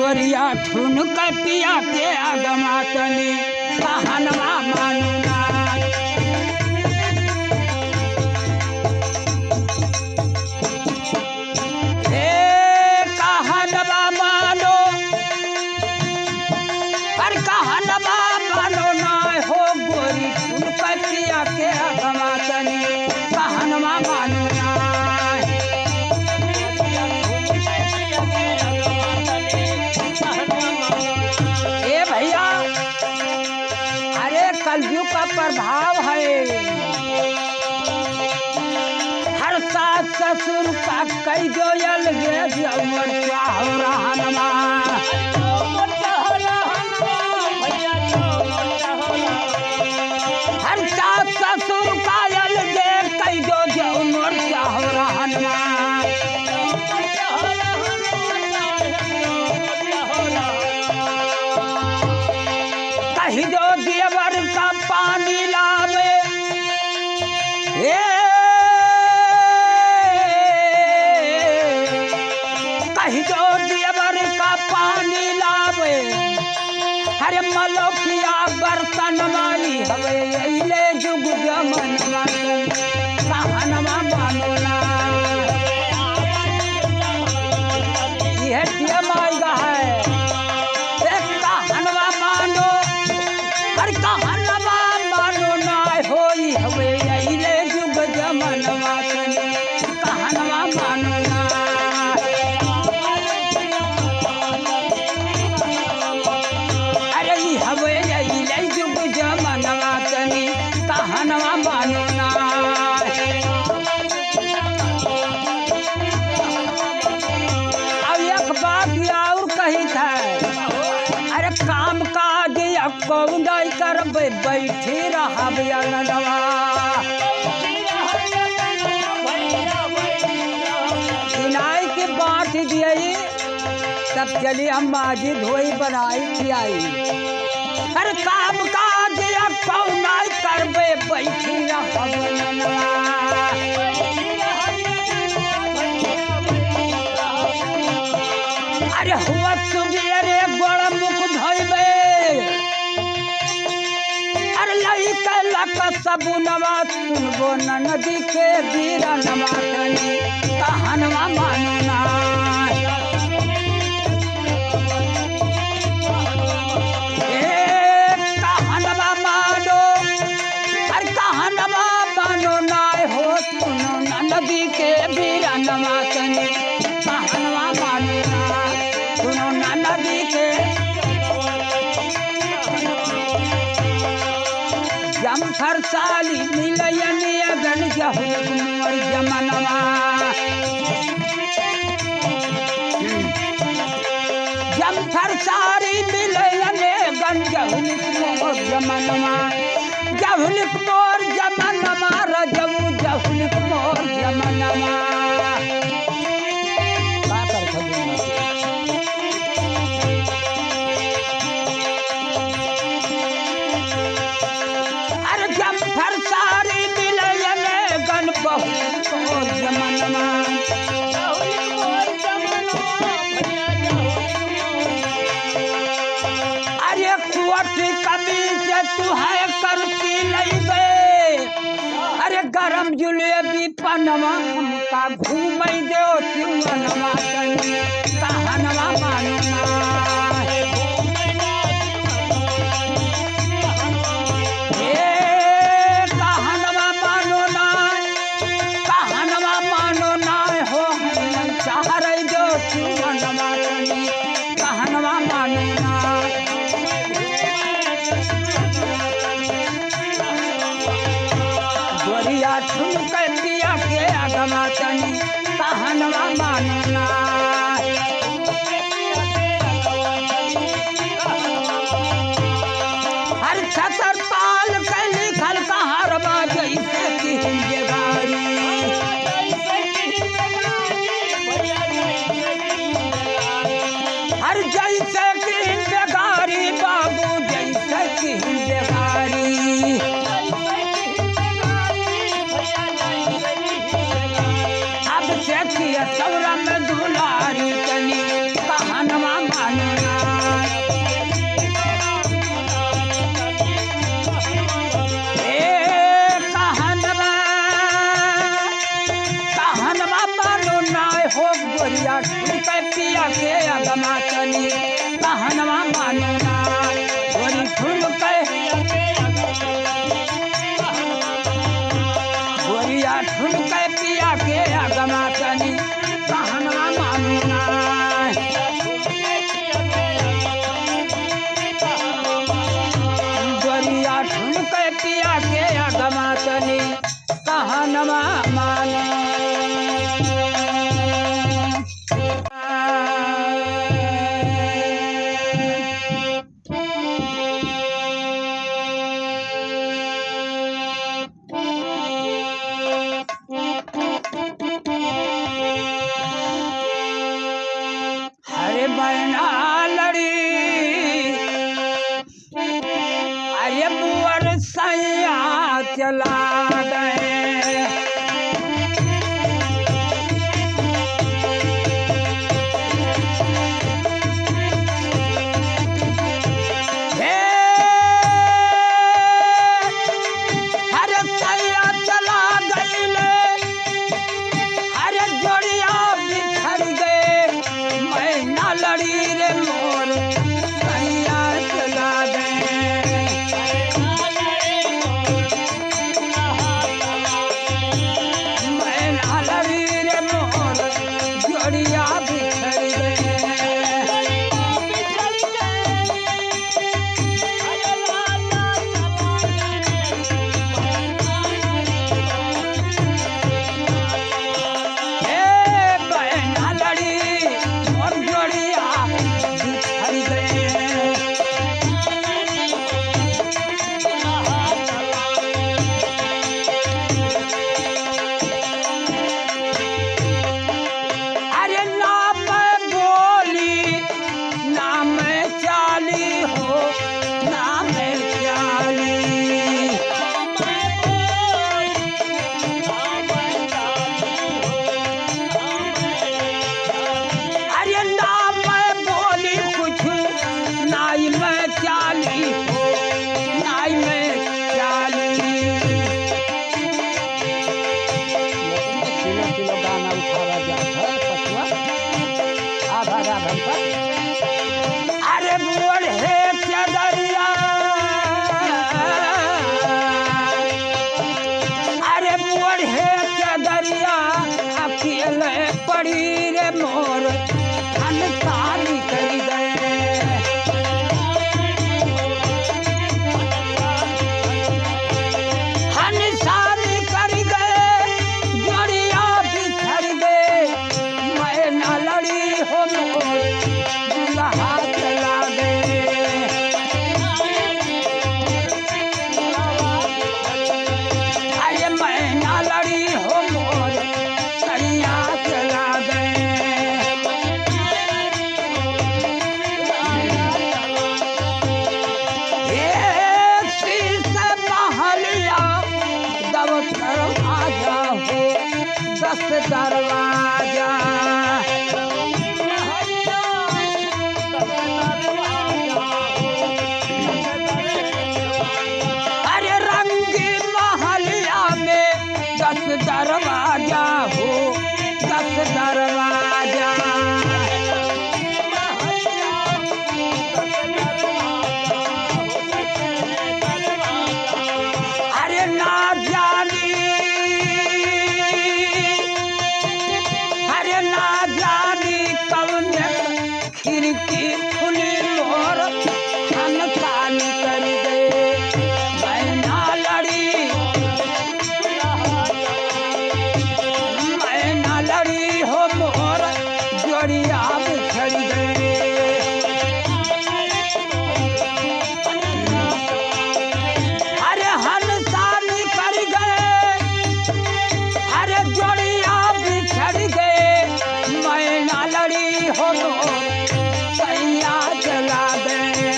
गोरिया ठुन कटिया के आगमा तनी कहनवा मानुना हे कहनवा मानो अरे कहनवा मानो ना हो गोरी ठुन कटिया के आगमा तनी कहनवा मानुना कलयुग का प्रभाव है। हर सास ससुर का कई जो अलगे उमर चाहो रहनमा हर सास ससुर का अलगे कई जो उमर चाहो रहनमा कहीं जो देवर का पानी लावे कहीं जो देवर का पानी लावे हरे मलोकिया बर्तन वाली हवे ले जुग जमन कहनवा मानोना यह मायगा है कहनवा मानो हर कहनवा मानो ना होई हवे ले जुग जमनवा कहनवा मानो ना अरे हवे ले जुग जमनवा कहनवा मानो ना अब एक बात और कही था अरे काम काज कौन करबे बैठी रहब अंगनवा किनाई की बात दिए तब चली हम माजी धोई बनाई खियाई अरे काम काज कौन करबे बैठी रहब अंगनवा अरे हुआ सुबेरे गोड़ मुख धोइबे सबुनवा सुनबो नदी के बीरा नवा कहनवा मानना कहनवा मानो अरे कहनवा मानो ना हो सुनो नदी के बीरा नवा कहनवा मानना सुनो नदी के जमफर साली मिलयने गन जहुर जमनवा जमफर सारी मिलयने गन जहुर जमनवा जहुलिक मोर जमनवा रजऊ जहुलिक मोर जमनवा सारी मिलयने गन बहुत जमनवा अरे कुआटी कमी से तू है करती नहीं बे अरे गरम जुलेबी पनवा हमका घूम दो सिंगनवा कहनवा मानना कहनवा मानना गोरिया ठुन कटिया के आगमा तनी कहनवा मानना हर छतर पाल के लिखल कहारवा जैसे की हिंदगारी हर जैसे की हिंदगारी बाबू जैसे की हिंदगारी अब से किया सौरा में दुलारी तनी कहनवा मानो गोरिया ठुमके पिया के अगमा चली कहनवा मानो ना गोरी ठुमके गोरिया ठुमके पिया के अगमा चली कहनवा मानो ना गोरिया ठुमके पिया के अगमा चली कहनवा मानो अरे बहना लड़ी अरे बुअर सैया चला गए अरे बोल हे चदरिया अरे बोल हे चदरिया अकेले पड़ी रे मोर हनसानी कर गए हनसानी कर गए जोड़िया बिछड़ गए मैं न लड़ी हो मोर दरवाजा अरे रंगी महलिया में 10 दरवाजा हो 10 दरवाजा अरे ना जानी खिड़की खुली मोर हनसानी कर गए मैं ना लड़ी हो मोर जोड़िया बिछड़ गए अरे हनसानी कर गए अरे जोड़िया बिछड़ गए मैं ना लड़ी हो मोर चला गए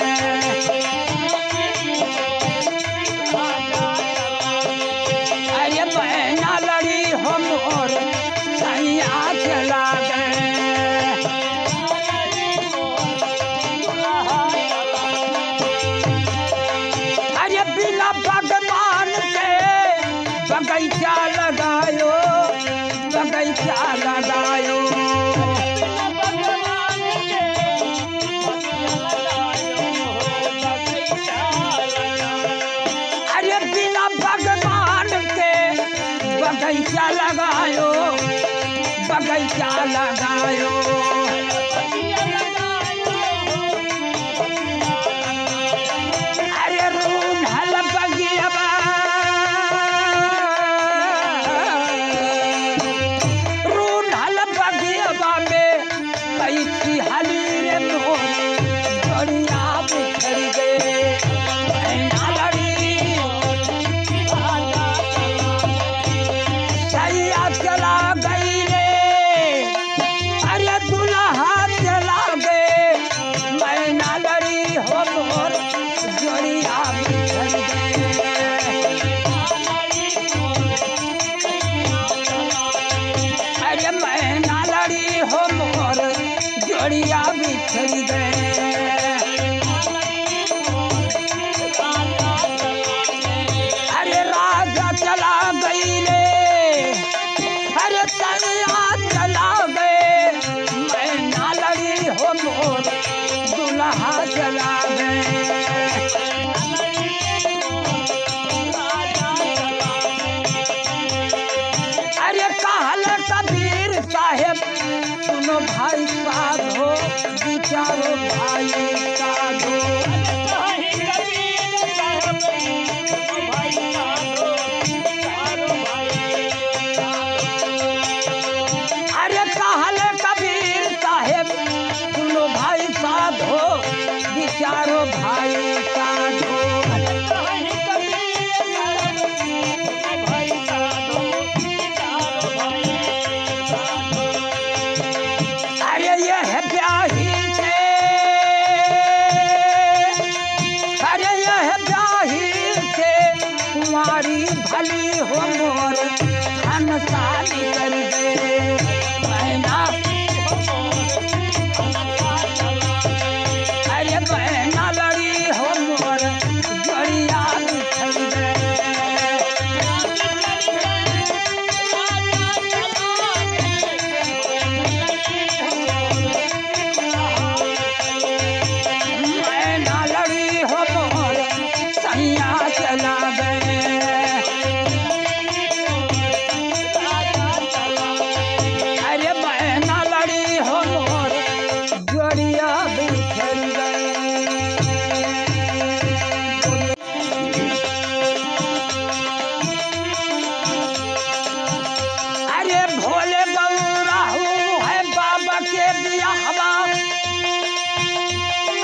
अरे बहना लड़ी हो मोर सैया चला गए अरे बिना भगवान के बगीचा लगायो बगीचा लगायो अरे रूनहल बगियावा रूनहल बगियावा में कैसी हली रे मोर जोड़िया बिछड़ गए मैना लड़ी सैया चला गई रे अरे दुल्हा चला गए मैना लड़ी हो मोर जोड़िया बिछड़ गए अरे मैना लड़ी हो मोर जोड़िया बिछड़ गए अरे राजा चला गई रे अरे सैया चला गए मैना लड़ी हो मोर दुल्हा चला गए अरे कहल कबीर साहेब सुनो भाई साधो विचारो भाई साधो अरे कहल कबीर साहेब सुनो भाई साधो विचारो भाई साधो अरे ये है ब्याही से अरे ये है ब्याही से कुंवारी भली हो मोर हंसाली कर दे मैना अरे मैना लड़ी हो मोर जोड़िया बिछड़ गए मैना लड़ी हो मोर सैया चला गए अरे मैना लड़ी हो मोर जोड़िया बिछड़ गए अरे भोले बउराहू है बाबा के बियाहवा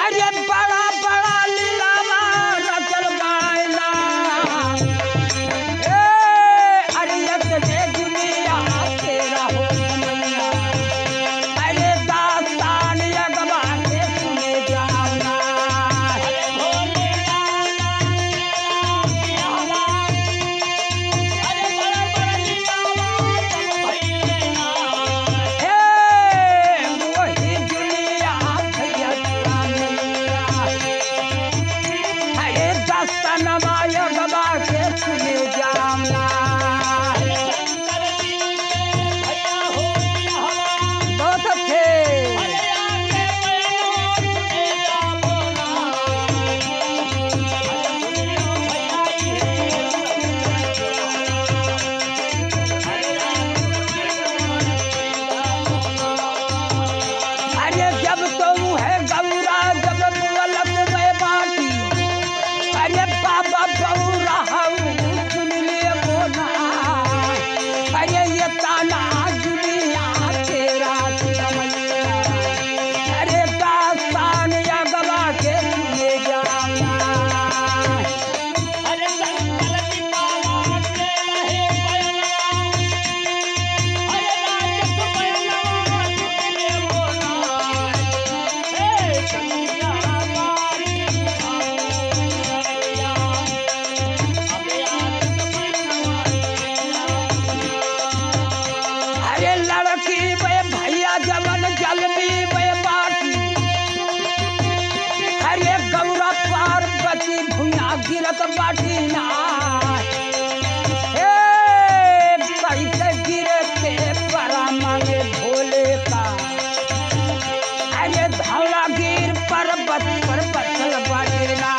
अरे बड़ा बड़ा लीलावा रचल गायला अरे ये दुनिया तेरा हो मैया अरे दास्तान यगवा के सुने जाना वही दुनिया भैया अरे दास्तानवा यगवा के सुने जाना बहुत अच्छे अरे जब तो है गौरा जब बोलत में बाटी अरे बाबा बौरा सुन लिए बोला अरे ये ताना दुनिया तेरा समैया अरे दास्तान या गवा के सुने जाना अरे लड़की वे भैया जवन जलमी वे बाटी अरे गौरा पार्वती भुइया गिरत बाटी ना कैसे गिरे के परा मांगे भोले का अरे धौलागिर पर्वत पर बचल बाटी ना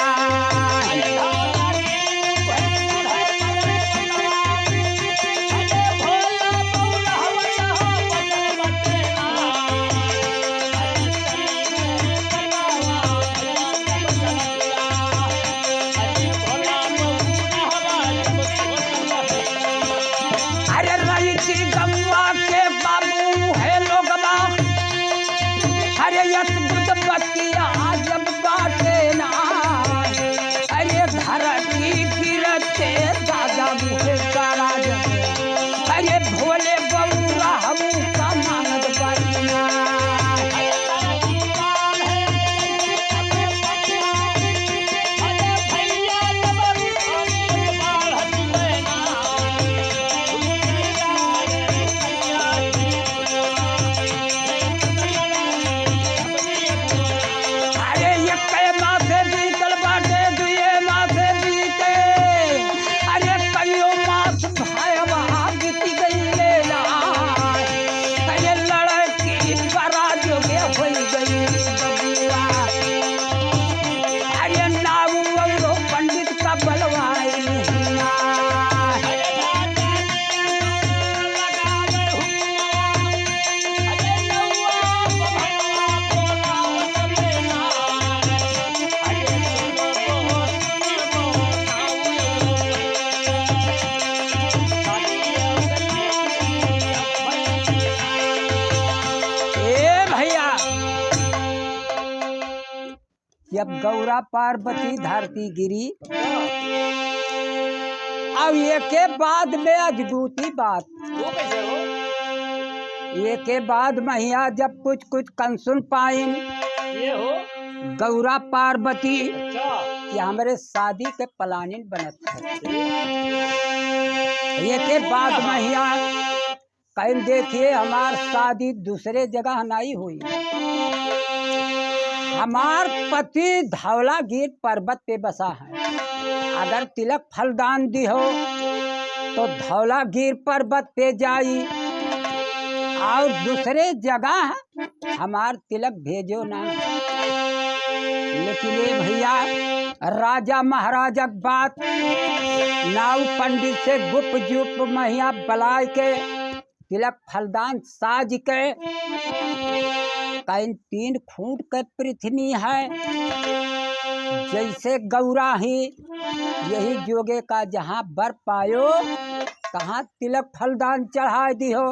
यस बुद्ध बतिया जब बाटे ना, अरे धरती गिरते दादा मुहे सारा जगे, अरे भोले बउरा हम का मानत बनिया। जब गौरा पार्वती धरती गिरी, अब ये के बाद में अजगूती बात, वो कैसे हो? ये के बाद मैया जब कुछ कुछ कंसुन पाइन ये हो गौरा पार्वती अच्छा कि हमारे शादी के प्लानिंग बनत है। ये के बाद मैया कहीं देखिए हमार शादी दूसरे जगह नहीं हुई, हमार पति धौलागिर पर्वत पे बसा है, अगर तिलक फलदान दी हो तो धौलागिर पर्वत पे जाई और दूसरे जगह हमार तिलक भेजो ना। लेकिन ये भैया राजा महाराजा बात नाव पंडित से गुप जुप मैया बलाय के तिलक फलदान साज के कहीं 3 खूंट के पृथ्वी है, जैसे गौरा ही यही जोगे का जहाँ बर पायो तहाँ तिलक फलदान चढ़ा दियो।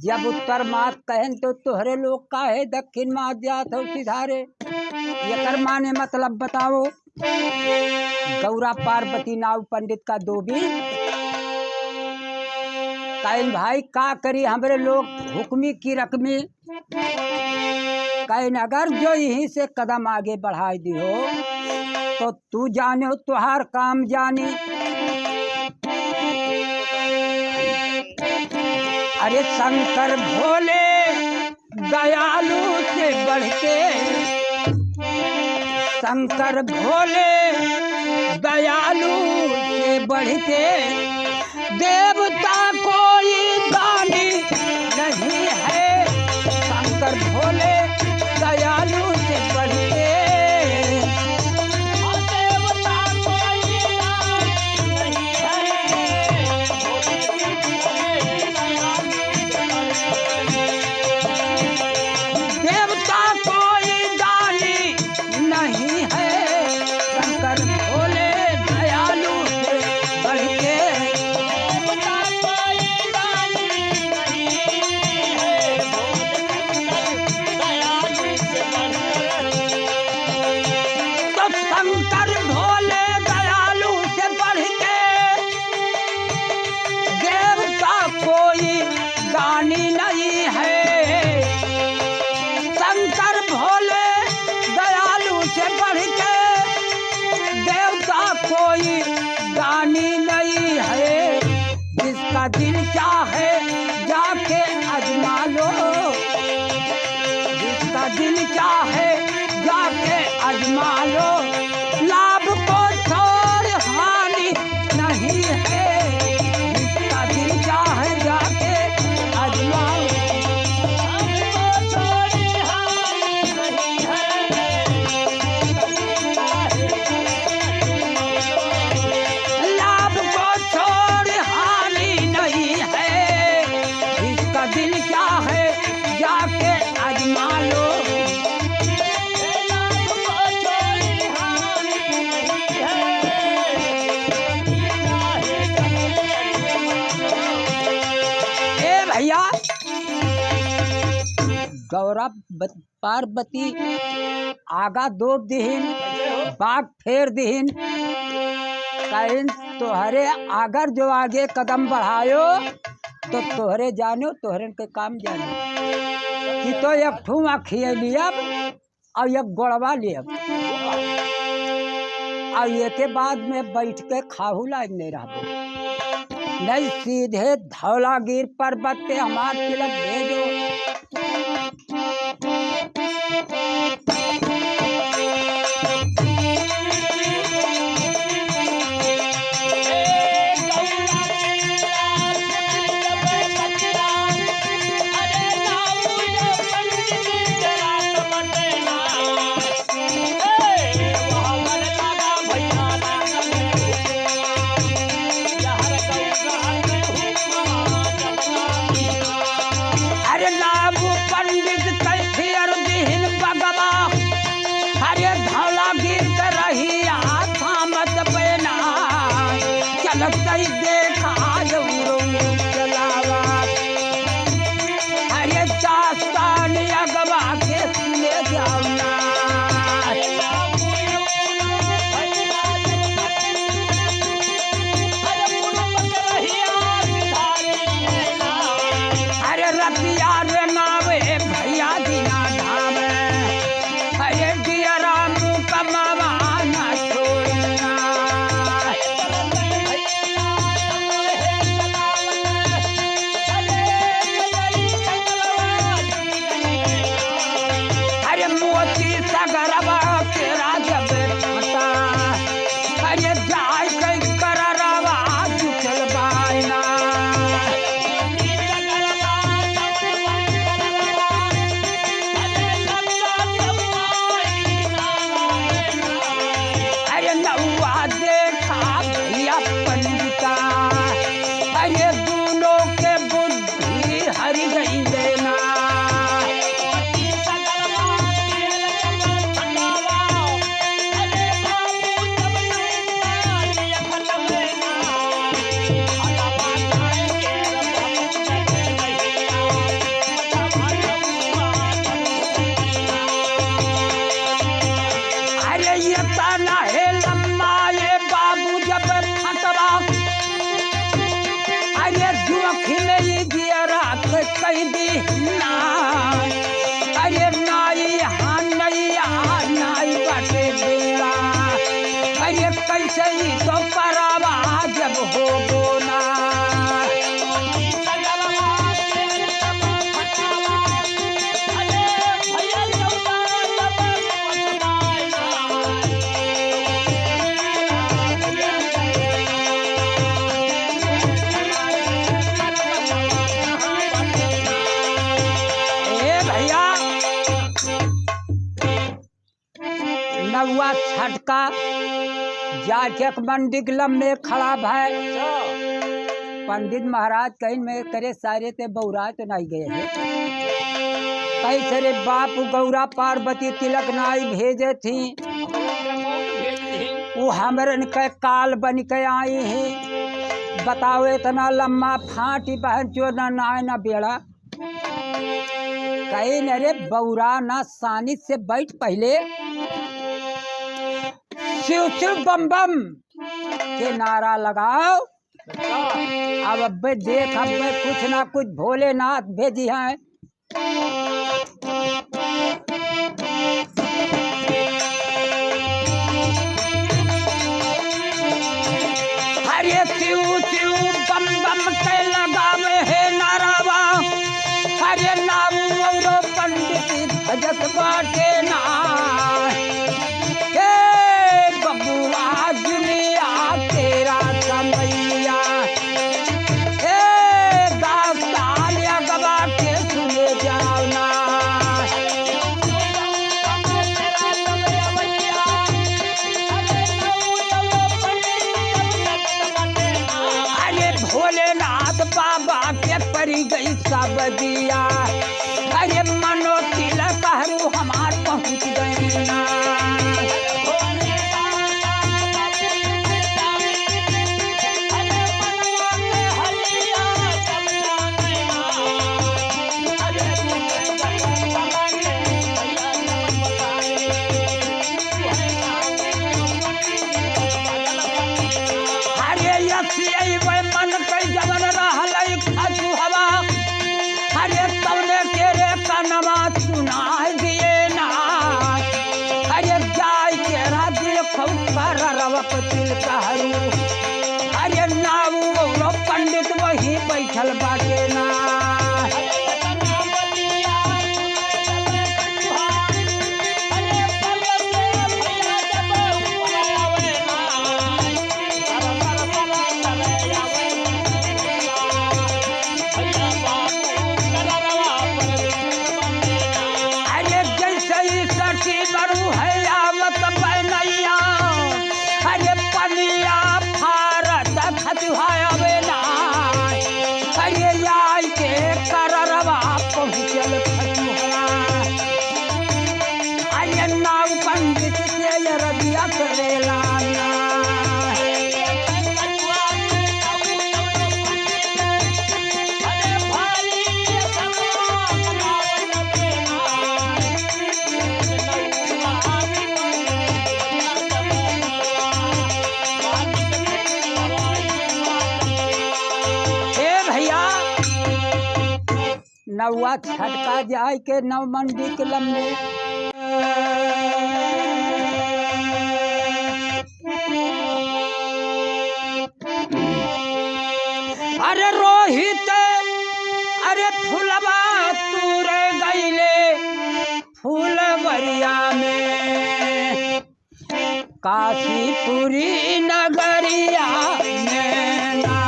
जब उत्तर मात कहन तो तोहरे लोग का है दक्षिण मात जात हो सिधारे, ये माने मतलब बताओ। गौरा पार्वती नाव पंडित का दोबी कहन भाई का करी हमरे लोग हुक्मी की रकमी, कहन अगर जो यहीं से कदम आगे बढ़ा दी हो तो तू जाने तुहार काम जानी। अरे शंकर भोले दयालु से बढ़ के, शंकर भोले दयालु से बढ़ के देवता कोई दानी नहीं है। शंकर भोले दयालु से बढ़ के देवता कोई दानी नहीं है। देवता कोई दानी नहीं है। शंकर भोले दयालु से बढ़ के देवता कोई दानी नहीं है। दयालु से बढ़कर तो शंकर भोले दयालु से बढ़ के देवता कोई दानी नहीं है। शंकर भोले दयालु से बढ़ के देवता कोई दानी नहीं है। जिसका दिल चाहे जाके अजमा लो, जिसका दिल चाहे जाके अजमा लो। लाभ को छोड़ हानि नहीं है। जिसका दिल चाहे जाके अजमा लो। हमको छोड़ी हानि नहीं है। लाभ को छोड़ हानि नहीं है। जिसका दिल चाहे जाके अजमा लो। हमको छोड़ी हानि नहीं है। ए भैया, गौरा पार्वती आगा दो दिहिन बाग फेर दिहिन। कहीं तोहरे अगर जो आगे कदम बढ़ायो तो तोहरे जानो तोहरे के काम जानो। कि तो एक ठुआ खिए लियब और एक गोड़वा लियब और ये के बाद में बैठ के खाहू लायक नहीं रहबो। नहीं सीधे धौलागिर पर्वत पे हमार तिलक भेजो। अरे नाबू पंडित कैफियर दिहिन बगवा। अरे धौलागिर के रहिया थामत बेना। चलत ही देखा जौरो चलावा। अरे दास्तान अगवा के सुने जाऊना। अरे रतिया रे नावे भैया दिना धावे। अरे दिया राम कमावा ना छोड़ना। अरे मोती सगरवा तेरा जब फटा। अरे जाय कई कररवा जुटल बायना। अरे नौआ देखा भैया पंडिता। अरे दोनों के बुद्धि हरि गई लेना। अरे ये ताना है लम्मा ये बाबू जब फटवा। अरे जोखिम में दिया रात कह दी ना। अरे नाई हाँ नाई बटे बेड़ा। ऐसे ही तो करावा जब हो बोना। ए भैया नौवा छटका जाके मंदिर में खड़ा भाई पंडित महाराज कहीं में करे सारे ते बौरा तो नहीं गए हैं कई सारे बाप गौरा पार्वती तिलक नाई भेजे थी वो हमरन के काल बन के आई है। बताओ इतना लम्बा फाटी बहन जो न आए न बेड़ा कहीं न रे बौरा न सानित से बैठ पहले शिव शिव बम बम के नारा लगाओ। अब देख अब कुछ ना कुछ भोलेनाथ भेजी हैं। हरे शिव शिव बम बम के लगावे है नारावा। हरे नाम और पंडित भजत बाटे ना बबुआ दुनिया तेरा समैया गालिया गवा के सुने जाओ ना। अरे भोलेनाथ बाबा के परी गई सब दिया। अरे मनो तिलक हरू हमार पहुँच गई ना। मन कई जवन रहल खासु हवा। हरे तवने तेरे कनमा सुना दिए ना। हरे जाय के राज्य खौकर रवक तिल कहरु। हरे नाऊ और पंडित वही बैठल बाटे ना। नौवा छटका जाय के नव मंडी के लम्बे। अरे रोहित अरे फुलवा तूरे गईले फूलवरिया में काशीपुरी नगरिया में ना।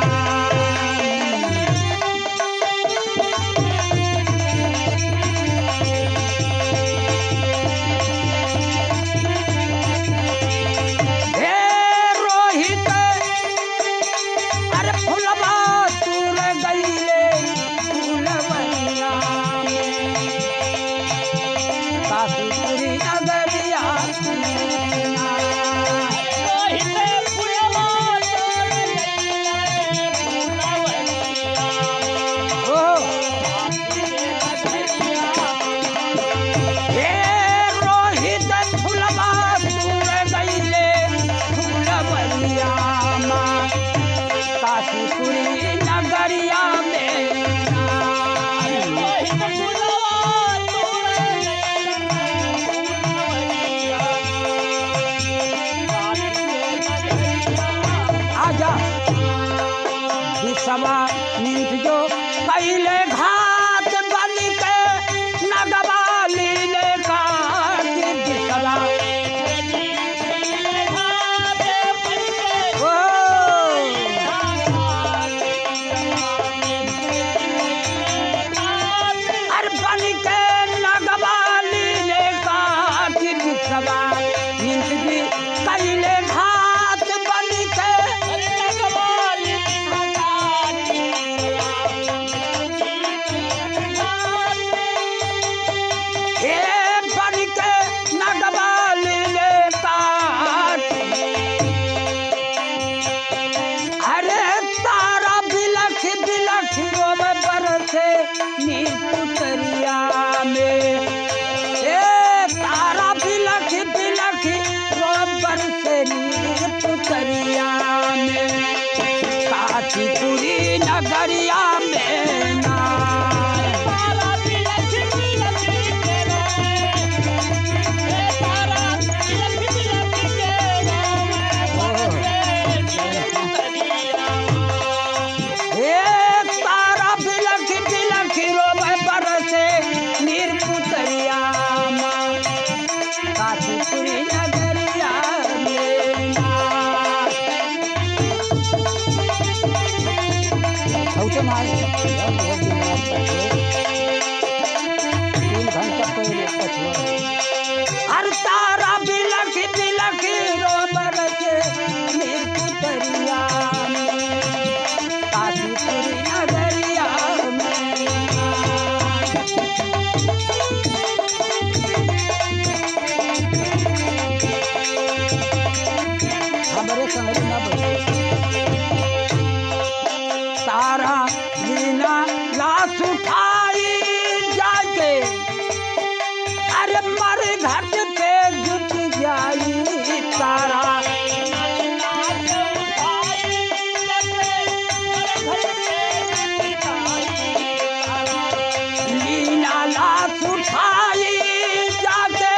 नगवा नींद जो पहले घाट बन के नगवा लीले काट दिसवा ओ अरे बन के नगवा लीले काट दिसवा नींद जी पहले घाट बन के हे बन के नगवा लीले काट अरे तारा बिलख बिलख रोवे बरसे नीर पुतरिया में हे तारा बिलख बिलख रोवे बरसे नीर पुतरिया में काशीपुरी नगरिया में ना हे तारा बिलख बिलख रोवे बरसे नीर पुतरिया में काशीपुरी नगरिया में ना होते मार 3 घंटा पहले हर तारा बिलख बिलख रोबर से नीर पुतरिया में काशीपुरी नगरिया में हमारे संग ना बोले तारा लीला लाश उठाई जाके अरे मर घट पे जुट जाई तारा लीला लाश उठाई जाके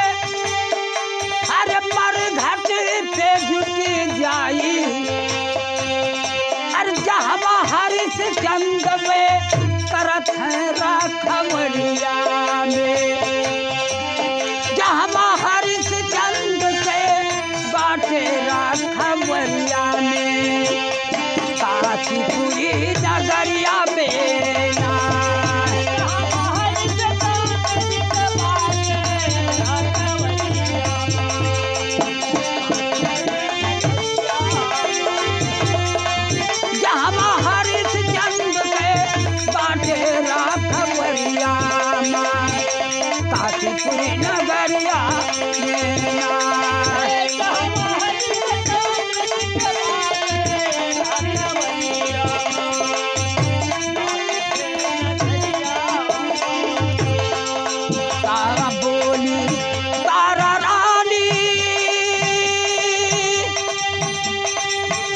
अरे मर घट पे जुट जाई अरे जहवा हरिश चंद में करत है राखवरिया में जहवा हरिश चंद से बाटे राखवरिया में काशीपुरी नगरिया में ना जहवा हरिश चंद से बाटे राखवरिया में काशीपुरी नगरिया में ना तारा बोली तारा रानी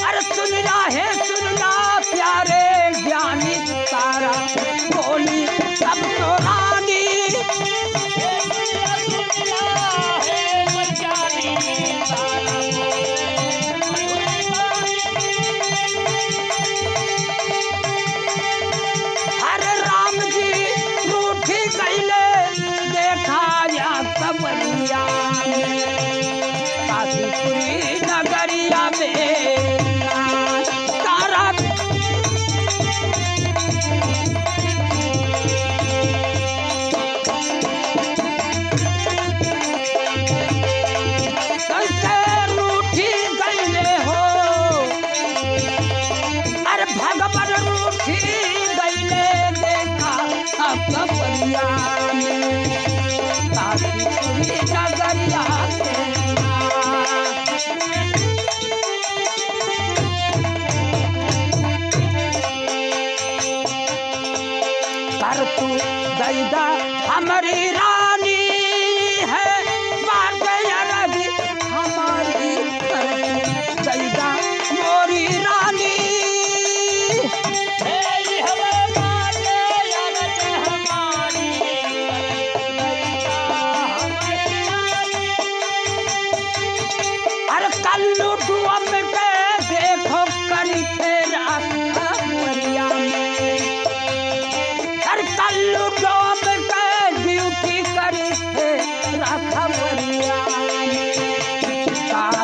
अरे सुनना प्यारे ज्ञानी तारा बोली सब तो रानी हरे राम जी रूठी कैले देखा या सबरिया में काशीपुरी नगरिया में तारा कैसे रूठी कैले हो अरे भगवान रूठी गईले देखा सबरिया में काशीपुरी नगरिया में कर तू दैदा हमारी रानी है बात रवि हमारी कर तू दैदा मोरी रानी अरे कल्लू डुअम के देखो करी फेरा मरिया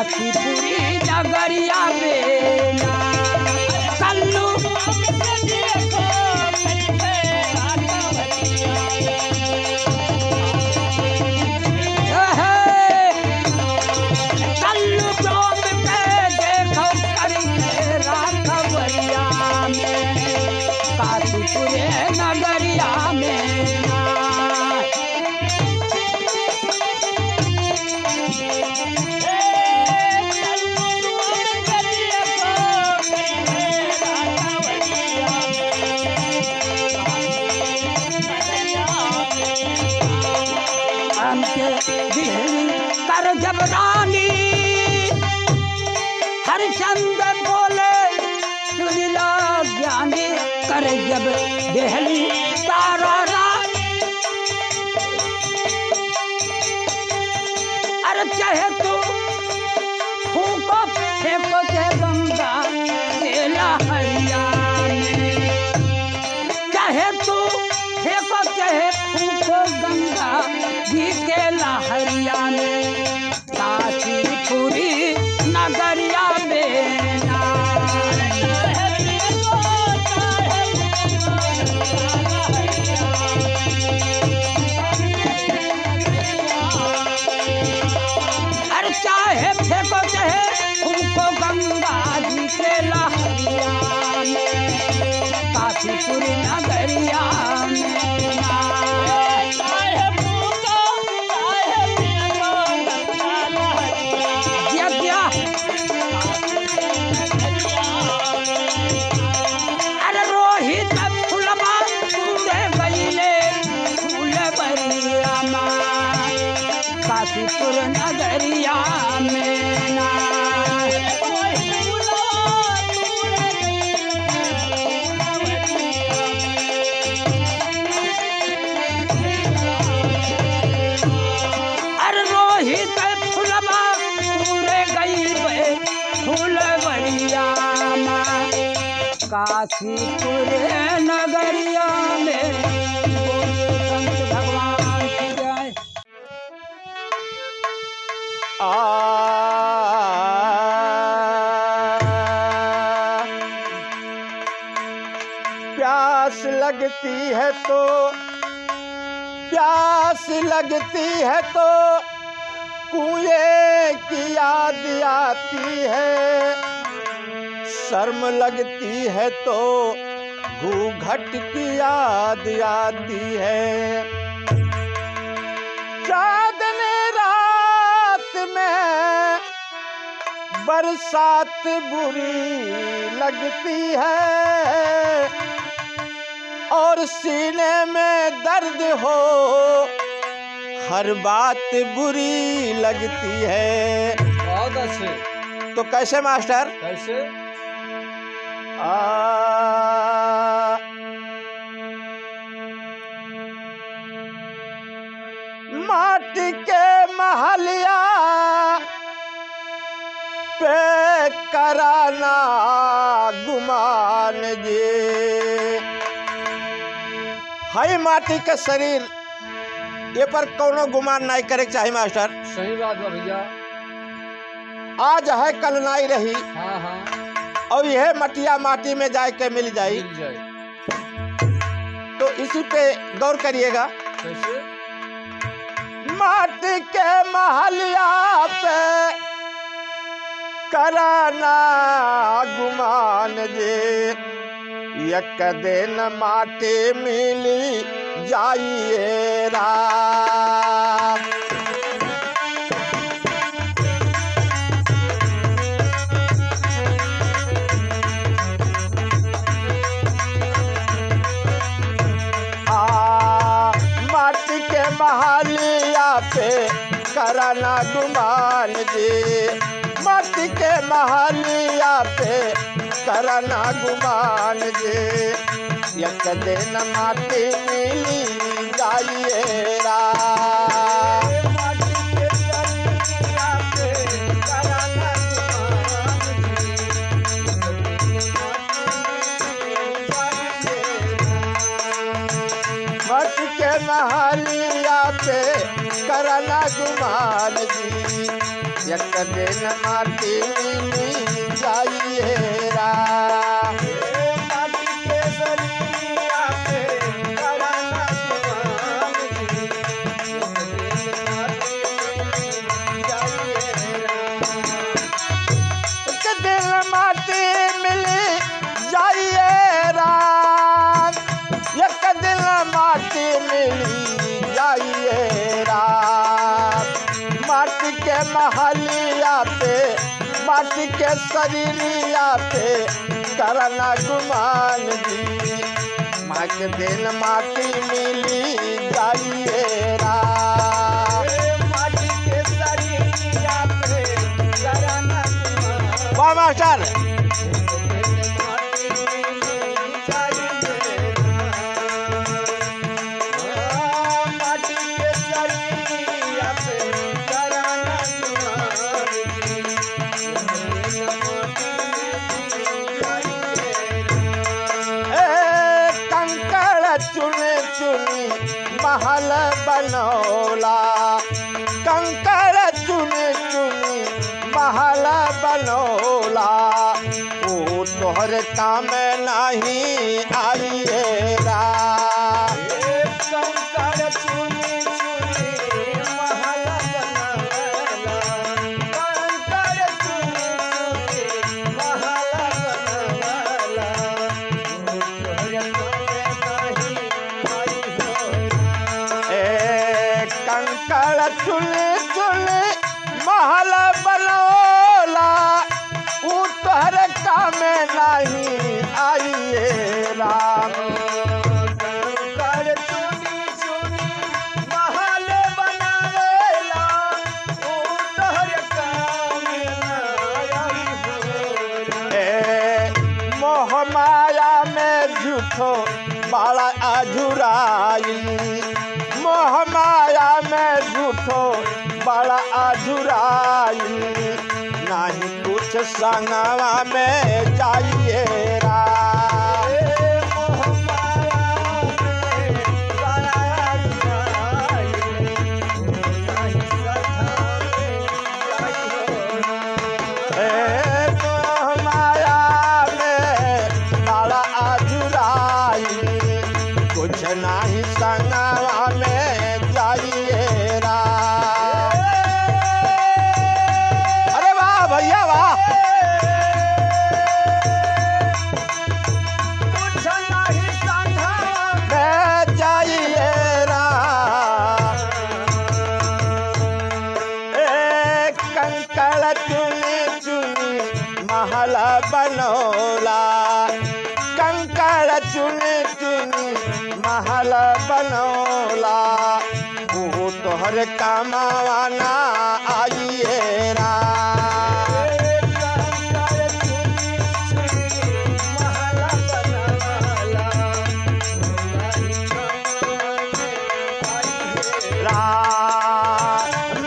काशीपुरी नगरिया में ना कल्लू कल्लू चौक पे देखो करके राखवरिया में काशीपुरी नगरिया में ना हमके दिल्ली कर जब रानी हरिचंद्र बोले सुनिला ज्ञानी कर जब दिल्ली तारा अरे चाहे तू फूको फेंको चाहे गंगा केला हरियाणा चाहे तू फेंको चाहे फूको गंगा जी के लहरिया में काशीपुरी नगरिया में ना अरे चाहे फेंको चाहे फूको गंगा जी के लहरिया में काशीपुरी नगरिया में ना अरे रोहित फुलवा पूरे गईले फूल बरिया काशीपुर नगरिया में ना अरे रोहित फुलवा पूरे गईले फूल बरिया काशीपुर नगरिया में संत भगवान की जय। प्यास लगती है तो कुएं की याद आती है शर्म लगती है तो घूंघट की याद आती है चांदनी रात में बरसात बुरी लगती है और सीने में दर्द हो हर बात बुरी लगती है। बहुत अच्छे। तो कैसे मास्टर? कैसे? माटी के महलिया पे कराना गुमान जी हाई माटी के शरीर ये पर कोनो गुमान नहीं करे के चाहिए मास्टर। सही बात बा भैया। आज है कल नहीं रही। हाँ हाँ। और यह मटिया माटी में जाए के मिल जाए तो इसी पे गौर करिएगा। कैसे? माटी के महलिया पे कराना गुमान जे एक दिन माटी मिली जाइए राम। माटी के महलिया पे कराना गुमान जी माटी के महलिया पे कराना गुमान जी एक दिन माटी मिली जाइए राम। माटी के महलिया पे कराना गुमान जी एक दिन माटी मिली जाइए रा माटी के शरीरिया पे कराना गुमान जी एक दिन माटी मिली जाइए रात एक दिन माटी मिली जाइए रात माटी के महलिया पे माटी के शरीरिया पे करना गुमान जी माँ के दिन माटी मिली जाइए रात माटी के शरीरिया पे कराना गुमान वाह मास्टर माटी के शरीरिया पे कराना कंकड़ चुनी चुनी महल बनौला कंकड़ चुनी चुनी महल बनौला वो तोहर काम नहीं आइए रा कंकड़ चुनी चुनी महल बनवाला कंकड़ चुनी चुनी महल बनवाला कंकड़ चुनी चुनी महल बनौला वो तोहर काम नहीं आइए राम कंकड़ चुनी चुनी महल बनावेला ओ तोहर काम आई हो ए मोह माया में झूठो बड़ा अझुराई मोह माया में झूठो बड़ा अझुराई नहीं कुछ संगवा में जाइए रा मोह माया में बड़ा अझुराई कुछ नहीं संगवा में जाइए रा अरे वाह भैया वाह में जाइए रा कंकड़ चुनी चुनी महल बनौला कंकड़ चुनी चुनी महल बनौला वो तोहर कमावाना आइए रा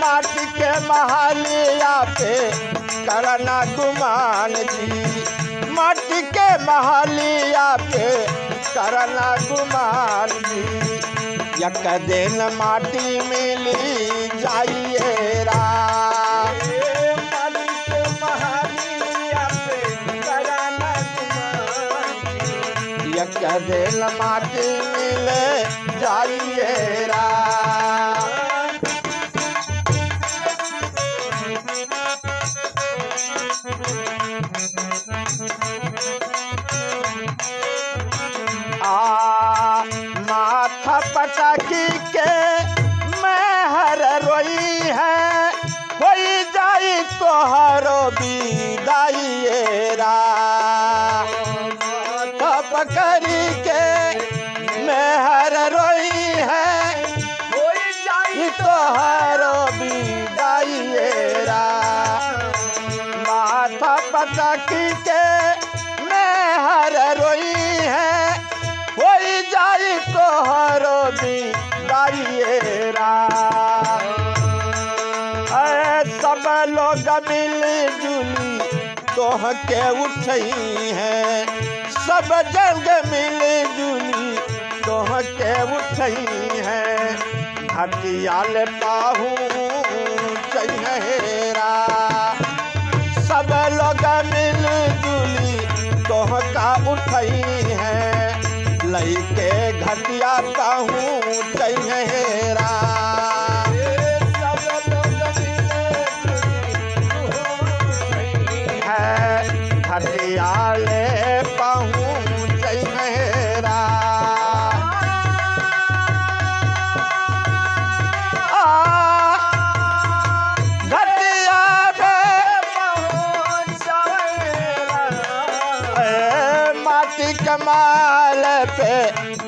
माटी के महलिया पे करना गुमान जी माटी के महलिया पे करना गुमान जी एक दिन माटी मिली जाइए रा एक दिन माटी मिले जाइए रा माथा पटाकी के महर रोई है होई जाई तोहरो विदाई रा पकड़ी के महर रोई है तोहरो विदाई रा माथा पटाकी के महर रोई है होई जाई तोहरो विदाई रा सब लोग मिली जुली तोह के उठई है सब जग मिली जुली तोह के उठई है घटियाल पाहू चहेरा कई के घटिया कहूँ चहेरा सब लोग मिले है घटिया ले पहुँच चहेरा कमाल पे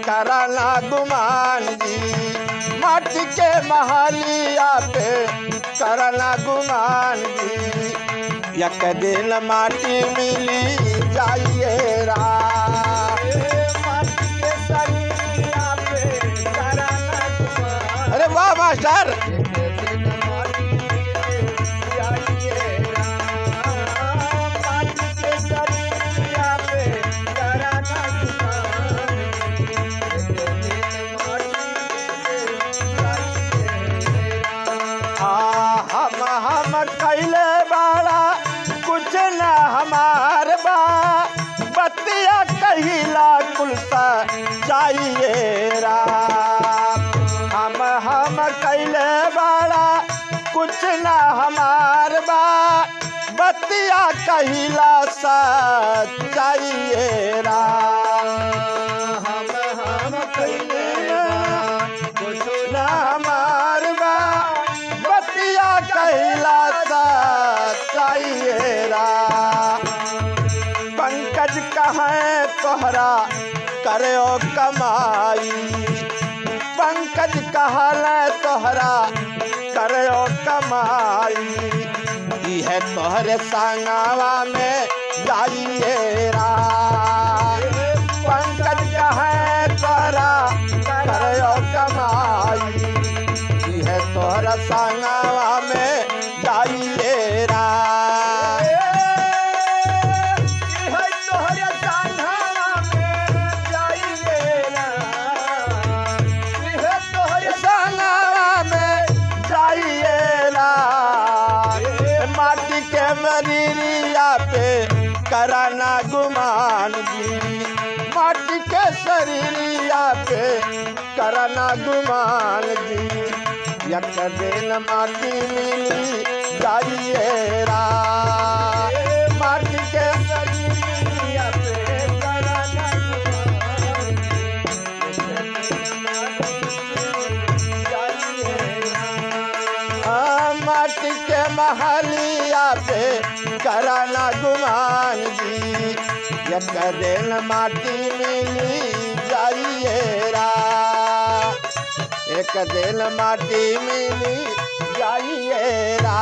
करना गुमान जी माटी के महलिया पे करना गुमान जी एक दिन माटी मिली जाइए रा माटी के सरिया पे करना गुमान अरे वाह मास्टर हम कैले बाड़ा कुछ न हमार बा बतिया कहिला कुलसा चाहिए राम हम कैले बाड़ा कुछ न हमार बा बतिया कहिला सा चाहिए राम हम कैले कुछ न हमार बा बतिया कहिला सा चाहिए रा पंकज कहें तोहरा करो कमाई पंकज कहल तोहरा करो कमाई है तोहरे संगवा में जाइए रा पंकज कहें तोहरा करो कमाई है तोहरा संगवा में जाइए रा माटी के मरीरिया पे कराना गुमान जी माटी के शरीरिया पे कराना गुमान जी एक दिन माटी मिली जाइए रा माटी के शरीरिया पे कराना गुमान माटी के महलिया पे कराना गुमान जी एक दिन माटी मिली जाइए रा एक दिन माटी मिली जाइए रा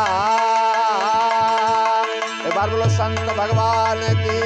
एक बार बोलो संत भगवान की